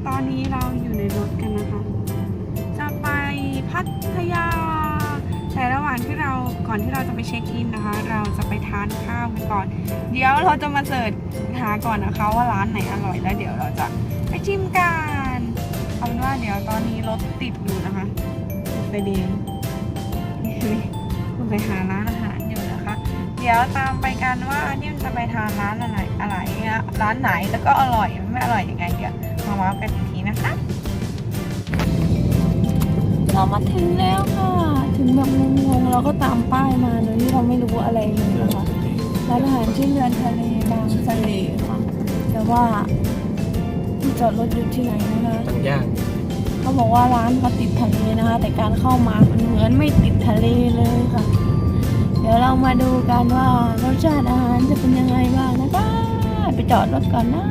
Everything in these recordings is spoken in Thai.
ตอนนี้เราอยู่ในรถกันนะคะจะไปพัทยาแต่ระหว่างที่ก่อนที่เราจะไปเช็คอินนะคะเราจะไปทานข้าวกันก่อนเดี๋ยวเราจะมาเสิร์ชหาก่อนนะคะว่าร้านไหนอร่อยแล้วเดี๋ยวเราจะไปชิมกันเอาเป็นว่าเดี๋ยวตอนนี้รถติดอยู่นะคะติดไฟแดงคุณไปหาร้านอาหารอยู่นะคะเดี๋ยวตามไปกันว่านี่มันจะไปทานร้านอะไรร้านไหนแล้วก็อร่อยไม่อร่อยยังไงเดี๋ยวมาว่ากันอีกทีนะคะเรามาถึงแล้วค่ะถึงแบบงงๆเราก็ตามป้ายมาโดยที่เราไม่รู้อะไรเลยนะคะร้านอาหารชื่อเรือนทะเลบางทะเลค่ะแต่ว่าที่จอดรถอยู่ที่ไหนนะคะบางย่างเขาบอกว่าร้านเขาติดทะเลนะคะแต่การเข้ามามันเหมือนไม่ติดทะเลเลยค่ะเดี๋ยวเรามาดูกันว่ารสชาติอาหารจะเป็นยังไงบ้างนะคะไปจอดรถก่อนนะ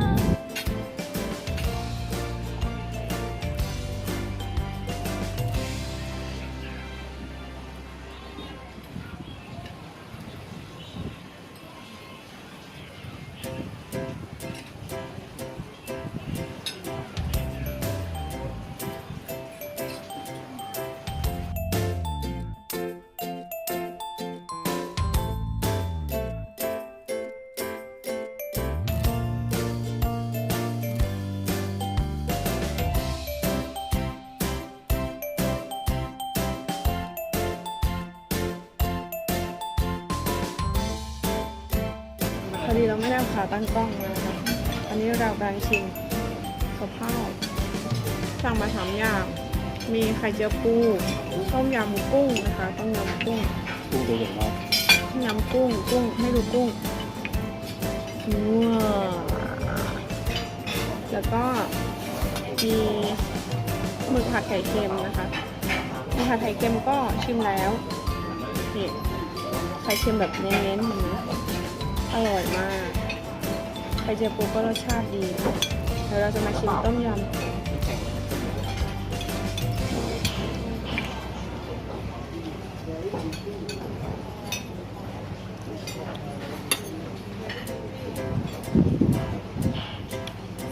พอดีเราไม่ได้ขาตั้งกล้องมานะคะอันนี้เรากำลังชิมกับข้าวสั่งมา3 อย่างมีไข่เจียวปูต้มยำกุ้งนะคะต้มยำกุ้งดูอย่างไรต้มยำกุ้งให้ดูกุ้งว้าวแล้วก็มีหมึกผัดไข่เค็มนะคะหมึกผัดไข่เค็มก็ชิมแล้วนี่ไข่เค็มแบบเน้นๆนะอร่อยมากไข่เจียวปูก็รสชาติดีเดี๋ยวเราจะมาชิมต้มยำ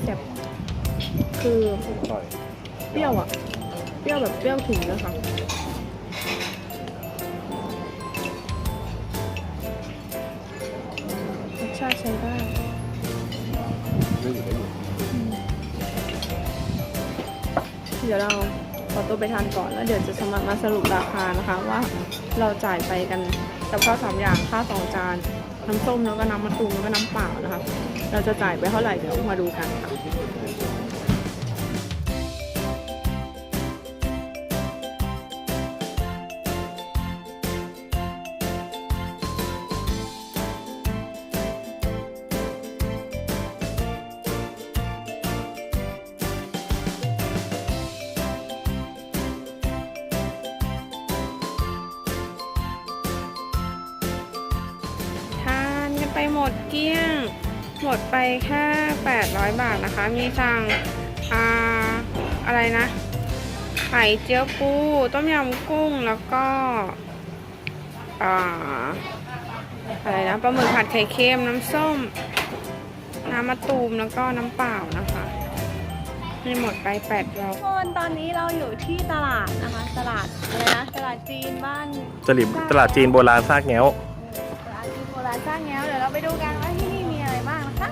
แซ่บคือเปรี้ยวอ่ะเปรี้ยวแบบเปรี้ยวถึงนะคะรสชาติใช้ได้เดี๋ยวเราขอตัวไปทานก่อนแล้วเดี๋ยวจะมาสรุปราคานะคะว่าเราจ่ายไปกันกับข้าว3 อย่างข้าว2 จานน้ำส้มแล้วก็น้ำมะตูมแล้วก็น้ำเปล่านะคะเราจะจ่ายไปเท่าไหร่เดี๋ยวมาดูกันค่ะไปหมดเกลี้ยงหมดไปแค่800 บาทนะคะมีสั่งอะไรนะไข่เจียวปูต้มยำกุ้งแล้วก็อะไรนะปลาหมึกผัดไข่เค็มน้ำส้มน้ำมะตูมแล้วก็น้ำเปล่านะคะนี่หมดไป800คนตอนนี้เราอยู่ที่ตลาดนะคะตลาดอะไรนะตลาดจีนบ้านตลาดจีนโบราณซากแง้วโบราณสร้างแง้วเดี๋ยวเราไปดูกันว่าที่นี่มีอะไรบ้างนะคะ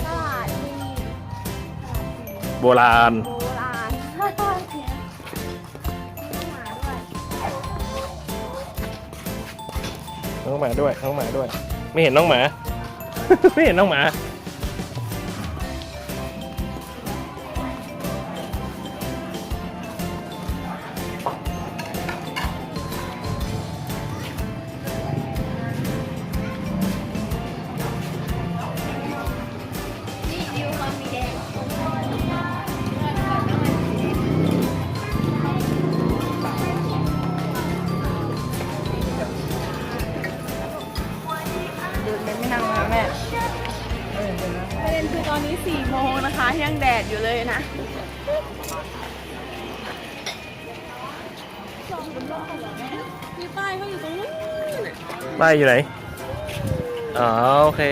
ตลาดจีนโบราณน้องหมาด้วยไม่เห็นน้องหมา ไม่เห็นน้องหมาประเด็นคือตอนนี้4 โมงนะคะยังแดดอยู่เลยนะมีป้ายเขาอยู่ตรงนู้นป้ายอยู่ไหนอ๋อโอเค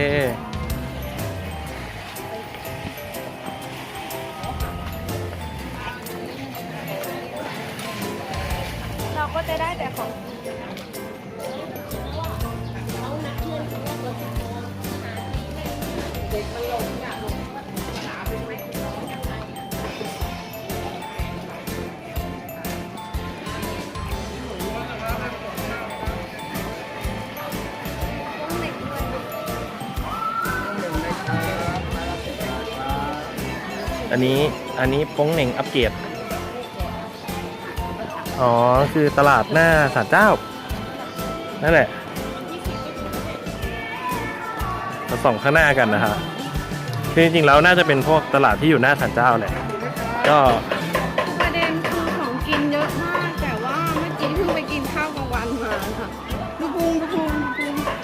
จะได้แต่ของอันนี้โป้งเหน่งอัปเกรดอ๋อคือตลาดหน้าศาลเจ้านั่นแหละเราส่องข้างหน้ากันนะฮะคือจริงๆแล้วน่าจะเป็นพวกตลาดที่อยู่หน้าศาลเจ้าแหละก็ประเด็นคือของกินเยอะมากแต่ว่าเมื่อกี้เพิ่งไปกินข้าวกลางวันมาค่ะดูพุง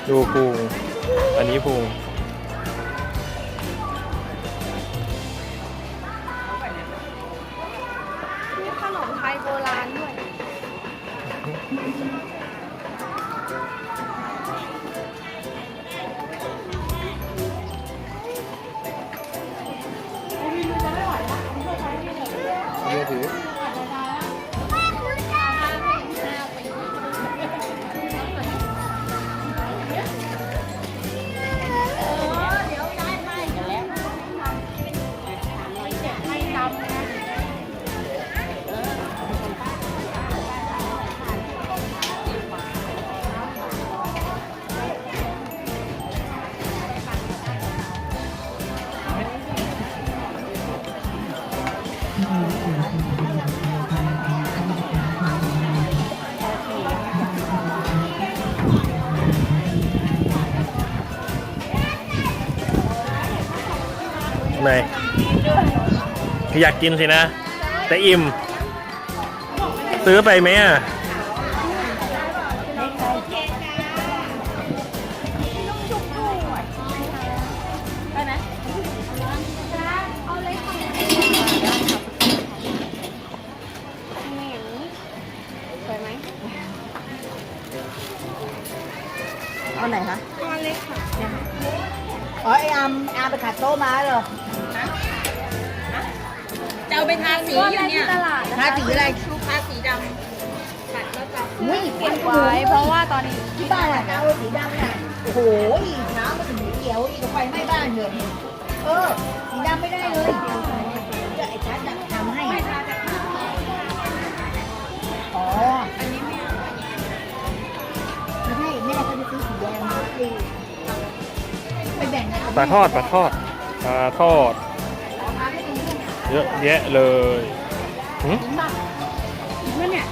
ดูพุงอันนี้พุงมีขนมไทยโบราณด้วยถือไหนอยากกินสินะแต่อิ่มซื้อไปไหมอ่ะไปไหมเอาเลยค่ะสวยไหมเอาไหนคะ ก้อนเล็กค่ะ อ๋อไออามไปขัดโต๊ะมาเหรอ จะเอาไปทาสีอยู่เนี่ย ตลาดนะ ทา คะ สีอะไร ทาสีดำปัดแล้วจะ อุ้ย เก็บไว้เพราะว่าตอนนี้ ที่บ้านอะเอาสีดำน่ะโอ้โหน้ำมันถึงเขียวอีกไฟไหม้บ้านเลยสีดำไม่ได้เลยเดี๋ยวไอ้ชัดจะทำให้อ๋ออันนี้ไม่ให้แม่ก็ไปซื้อสีแดงมาไปแบ่งกัน ปลาทอดเยอะแยะเลยหืม นั่นเนี่ย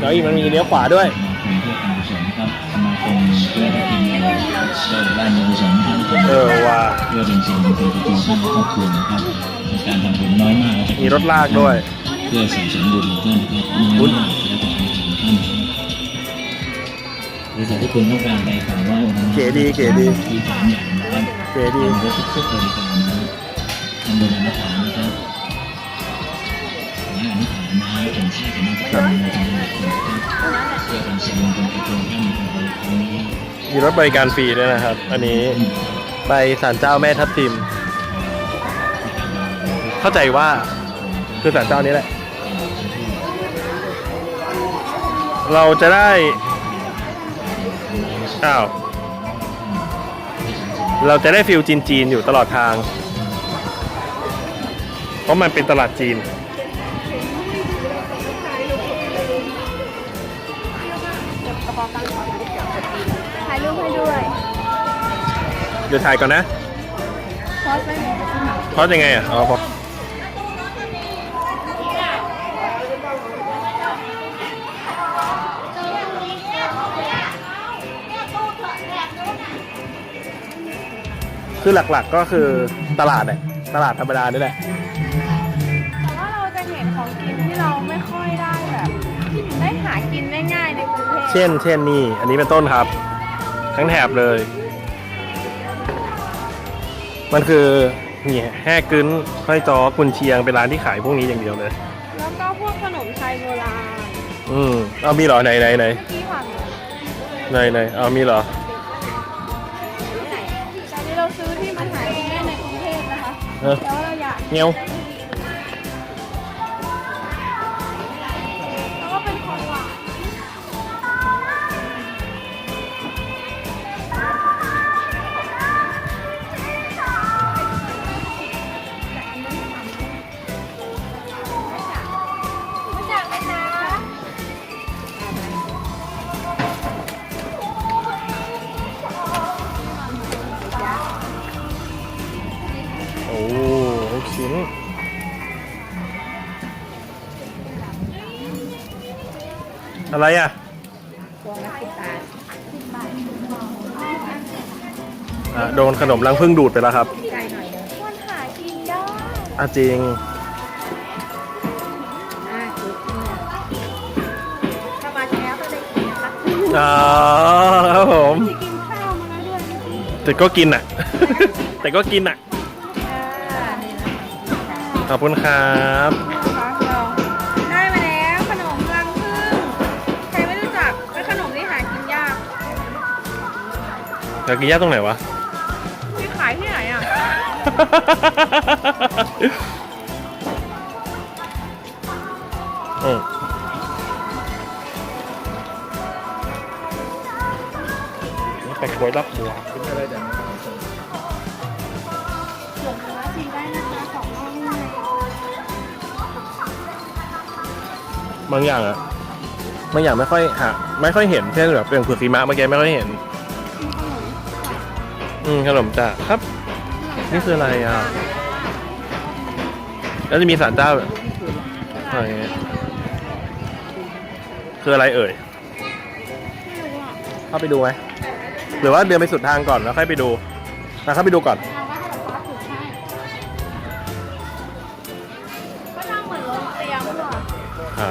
แล้วอีกมันมีเลี้ยวขวาด้วยว่า เพื่อเป็นสิ่งมงคลต่อตัวท่านและครอบครัวนะครับในการทำบุญน้อยมากนะครับ มีรถลากด้วย เพื่อสั่งสมบุญของท่านนะครับน้อยมากแล้วแต่ความของท่านบริษัทที่คุณต้องการไปกล่าวว่าองค์พระ เก๋ดี ที่สามอย่างนะครับ เก๋ดี ทำด้วยทุกๆบริการนะครับทำบุญอนุฐานนะครับและอนุฐานนะถึงชาติมาจะเป็นในทางนี้นะครับเพื่อเป็นสิ่งมงคลต่อตัวท่านในครั้งนี้ มีรถบริการฟรีด้วยนะครับ อันนี้ไปศาลเจ้าแม่ทับทิม เข้าใจว่าคือศาลเจ้านี้แหละ เราจะได้เราจะได้ฟิลจีนๆอยู่ตลอดทาง เพราะมันเป็นตลาดจีน ถ่ายรูปให้ด้วย เดี๋ยวถ่ายก่อนนะ พอสไหม พอสยังไงอ่ะ อ๋อพอคือหลักๆก็คือตลาดเนี่ยตลาดธรรมดานี่แหละ แต่ว่าเราจะเห็นของกินที่เราไม่ค่อยได้แบบ ได้หากินได้ง่ายในกรุงเทพ เช่นนี่ อันนี้เป็นต้นครับ ทั้งแถบเลย มันคือนี่แห่กึ้นค่อยจอกุนเชียงเป็นร้านที่ขายพวกนี้อย่างเดียวเลย แล้วก็พวกขนมไทยโบราณ เอามีเหรอไหน เมื่อกี้ผ่านมา เอามีเหรอ แต่นี้เราซื้อที่มันหากินได้ในกรุงเทพนะคะ เออ แต่ว่าเราอยาก เงี้ยว แล้วก็เป็นของหวาน โอ้ลูกชิ้นอะไรอ่ะโดนขนมรังผึ้งดูดไปแล้วครับ มันหากินได้ จริง ถ้ามาแช้าก็ได้กินนะคะ ครับผม ที่กินข้าวมาแล้วด้วยเมื่อกี้ แต่ก็กินอ่ะ แต่ก็กินอ่ะ ขอบคุณครับ นะคะเราได้มาแล้วขนมรังผึ้งใครไม่รู้จักเป็นขนมที่หากินยาก อยากกินย่าตรงไหนวะ ที่ขายที่ไหนอ่ะ นี่ไปกล้วยรับบัวกินอะไรเดี๋ยว ส่วนคาราชีได้นะคะสองรอบเลย บางอย่างไม่ค่อยเห็นเช่นแบบเป็นเผือกสีมะเมื่อกี้ไม่ค่อยเห็น ขนมจ่าครับ นี่คืออะไรอ่ะ แล้วจะมีศาลเจ้าอะไรเงี้ยคืออะไรเอ่ย ไม่รู้อ่ะ เข้าไปดูไหมหรือว่าเดินไปสุดทางก่อนแล้วค่อยไปดูเข้าไปดูก่อน เอาว่าถ้าเราฟ้าถูกให้ก็ทำเหมือนรถเตรียมหรอ อ๋อ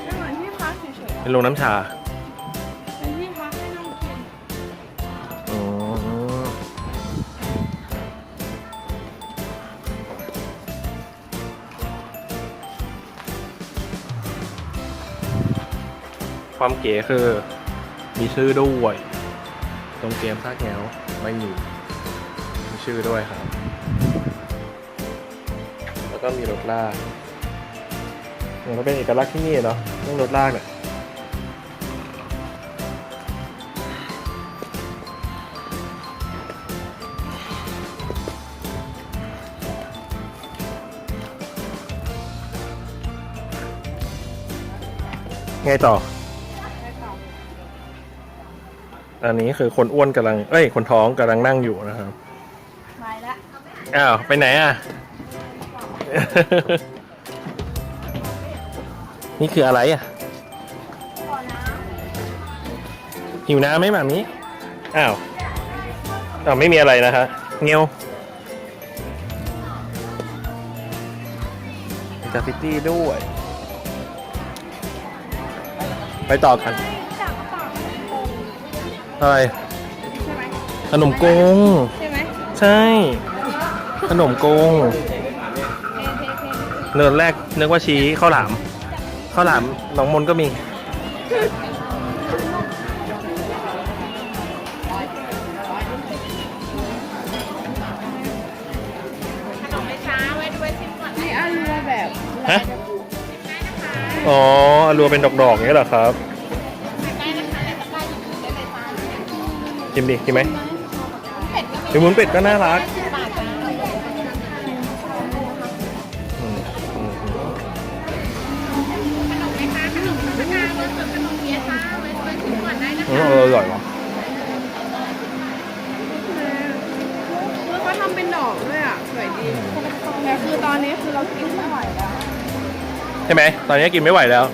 ไม่เหมือนที่พักเฉย เป็นโรงน้ำชา ๆเป็นที่พักให้นั่งกิน อ๋อความเก๋คือมีชื่อด้วยตรงเกมซากแงวไม่มีชื่อด้วยครับ แล้วก็มีรถลากมันก็เป็นเอกลักษณ์ที่นี่เนาะเรื่องรถลากเนี่ยไงต่อ อันนี้คือคนอ้วนกำลังคนท้องกำลังนั่งอยู่นะครับ ไปละ อ้าว ไปไหนอ่ะ นี่คืออะไรอ่ะ หิวน้ำไหมหมามิอ้าวไม่มีอะไรนะคะเงี้ยวกราฟฟิตี้ด้วย ไปต่อกัน จากกระเป๋า อะไร ใช่ไหม ขนมกง ใช่ไหม ใช่ ขนมกงเนินแรกนึกว่าชี้ข้าวหลามหนองมนก็มี นี่อารัวแบบ ฮะ อ๋ออรัวเป็นดอกๆอย่างนี้เหรอครับกินดิกินไหมเป็นหมุนเป็ดก็น่ารักอร่อยว่ะ เขาทำเป็นดอกด้วยอ่ะสวยดีแต่คือตอนนี้คือเรากินไม่ไหวแล้ว ใช่ไหมตอนนี้กินไม่ไหวแล้ว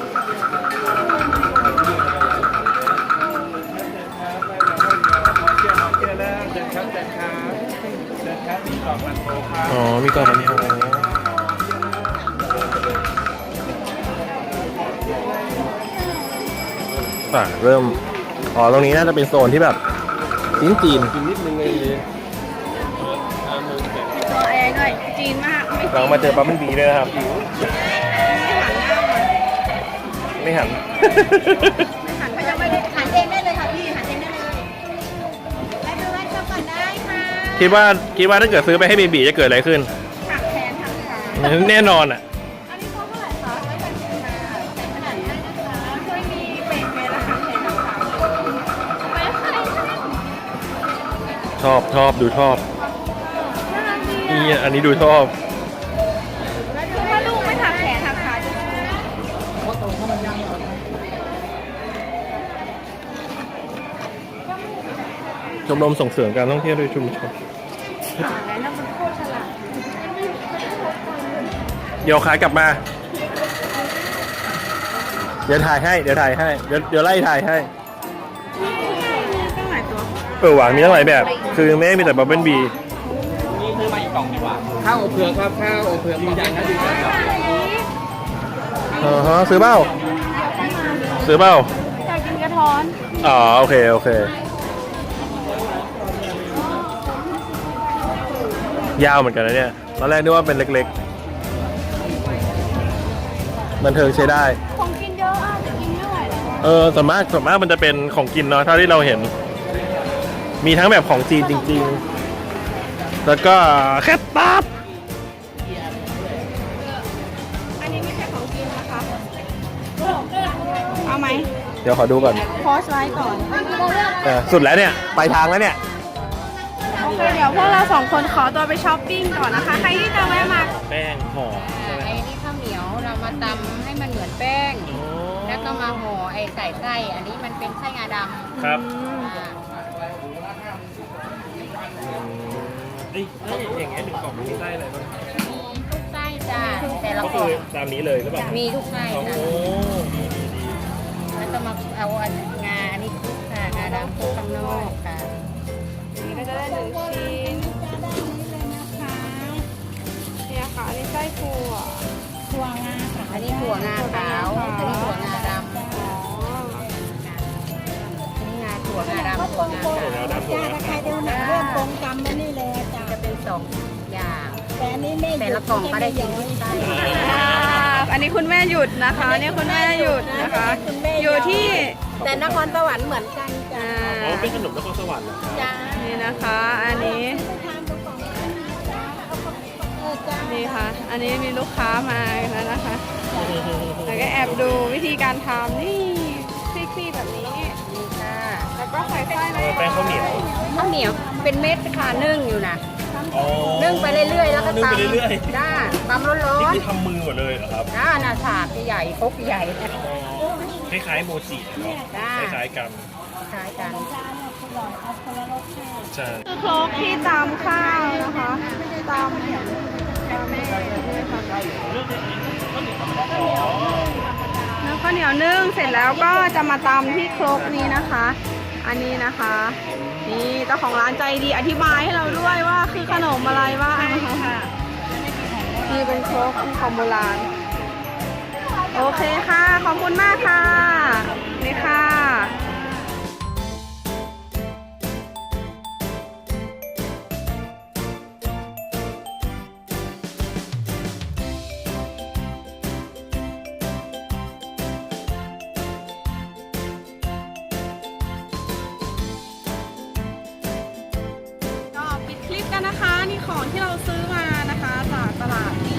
เชิญครับมีดอกมันโตครับ อ๋อ มีกล่องแบบนี้เริ่ม อ๋อ ตรงนี้น่าจะเป็นโซนที่แบบจีน ตัวแอร์ด้วยจีนมากไม่ เรามาเจอปั๊มบีด้วยนะครับ ไม่หัน หันไป ยังไม่ได้หันเองได้เลยค่ะพี่หันเองได้เลยไปดูร้านช็อปก่อนได้ค่ะ คิดว่าถ้าเกิดซื้อไปให้เบบีจะเกิดอะไรขึ้น หักแขนหักขา แน่นอนอ่ะ อันนี้เขาเท่าไหร่คะ180 บาทขนาดนี้นะคะช่วยมีเบรกเมล์และหักแขนหักขาไม่ใช่ ชอบดูชอบ น่ารักดี นี่ อ่ะ อันนี้ดูชอบ ถ้าลูกไม่หักแขนหักขาจะซื้อ ชมรมส่งเสริมการท่องเที่ยวโดยชุมชน แล้วมันโคตรฉลาด เดี๋ยวขายกลับมา เดี๋ยวถ่ายให้ เดี๋ยวไล่ถ่ายให้ ตั้งหลายตัว หวานมีตั้งหลายแบบ คือไม่ได้มีแต่บับเบิ้ลบี ข้าวอบเผือกครับข้าวอบเผือกมีอย่างนะดีครับ ซื้อเปล่า อยากกินกระท้อน อ๋อ โอเค ยาวเหมือนกันนะเนี่ย ตอนแรกนึกว่าเป็นเล็กๆ บันเทิงใช้ได้ ของกินเยอะอ่ะจะกินไม่ไหวแล้ว ส่วนมากมันจะเป็นของกินเนาะเท่าที่เราเห็น มีทั้งแบบของจีนจริงๆ แล้วก็แค่ตับ อันนี้ไม่ใช่ของกินนะคะเอาไหม เดี๋ยวขอดูก่อน พอสไว้ก่อน สุดแล้วเนี่ยปลายทางแล้วเนี่ย โอเคเดี๋ยวพวกเราสองคนขอตัวไปช้อปปิ้งก่อนนะคะ ใครที่จะแวะมา แป้งห่อ ไอ้นี่ข้าวเหนียวเรามาตำให้มันเหมือนแป้ง แล้วก็มาห่อไอ้ใส่ไส้อันนี้มันเป็นไส้งาดำ ครับ อ่า อย่างเงี้ย1 กล่องมีไส้อะไรบ้าง มีทุกไส้จ้าแต่ละ ก็ กล่ คือ อง ตามนี้เลยหรือเปล่า มีทุกไส้จ้ะ โอ้ดี แล้วก็มาเอางาอันนี้คลุกค่ะงาดำคลุกข้างนอกค่ะ นี่ก็จะได้1 ชิ้นนะคะเนี่ยค่ะอันนี้ไส้ถั่ว ถั่วงาค่ะอันนี้ถั่วงาขาวอันนี้ถั่วงาดำ อ๋อ อันนี้งาถั่วงาดำถั่วงาขาว แล้วดำถั่ว ถ้าใครดูหนังเรื่องกงกรรมมานี่เลยจ้ะ จะเป็นสองอย่าง แต่อันนี้ไม่ แต่ละกล่องก็ได้กินทุกไส้ อันนี้คุณแม่หยุดนะคะนี่คุณแม่หยุดนะคะ อยู่ที่ แต่นครสวรรค์เหมือนกัน อ่า อ๋อเป็นขนมนครสวรรค์เหรอครับ จ้า นี่นะคะ อันนี้นี่ค่ะ อันนี้มีลูกค้ามาแล้วนะคะแล้วก็แอบดูวิธีการทำนี่คลี่ๆแบบนี้ นี่ค่ะ แล้วก็ใส่ไส้ลง แป้งข้าวเหนียว ข้าวเหนียวเป็นเม็ดค่ะนึ่งอยู่นะ อ๋อ นึ่งไปเรื่อยๆแล้วก็ นึ่ง ตำ ไปเรื่อยๆ จ้าตำร้ นี่ อน คือทำมือหมดเลยเหรอครับ ๆจ้าหน้าถาดใหญ่ครกใหญ่ คล้ายๆโมจิเนาะ จ้า คล้ายๆกัน คล้ายกัน ใช่ คือโครกที่ตำข้าวนะคะตำนี่ค่ะแล้วข้าวเหนียวนึ่งเสร็จแล้วก็จะมาตำที่ครกนี้นะคะ อันนี้นะคะ นี่เจ้าของร้านใจดีอธิบายให้เราด้วยว่าคือขนมอะไรบ้างนะคะนี่เป็นครกของโบราณโอเคค่ะ ขอบคุณมากค่ะ นี่ค่ะ ก็ปิดคลิปกันนะคะ นี่ของที่เราซื้อมานะคะ จากตลาดที่